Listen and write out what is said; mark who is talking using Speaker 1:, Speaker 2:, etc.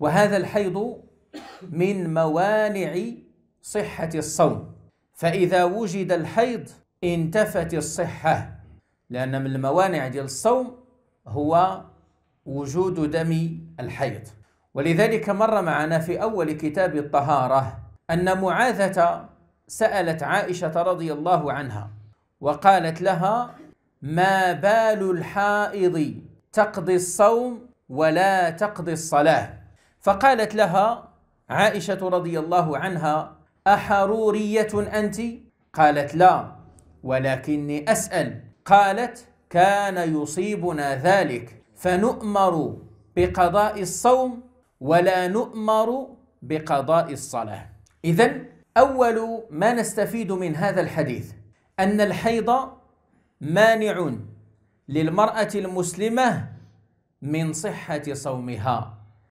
Speaker 1: وهذا الحيض من موانع صحة الصوم، فإذا وجد الحيض انتفت الصحة، لأن من الموانع ديال الصوم هو وجود دم الحيض. ولذلك مر معنا في أول كتاب الطهارة أن معاذة سألت عائشة رضي الله عنها وقالت لها: ما بال الحائض تقضي الصوم ولا تقضي الصلاة؟ فقالت لها عائشة رضي الله عنها: أحرورية أنت؟ قالت: لا، ولكني أسأل. قالت: كان يصيبنا ذلك فنؤمر بقضاء الصوم ولا نؤمر بقضاء الصلاة. إذن أول ما نستفيد من هذا الحديث أن الحيض مانع للمرأة المسلمة من صحة صومها،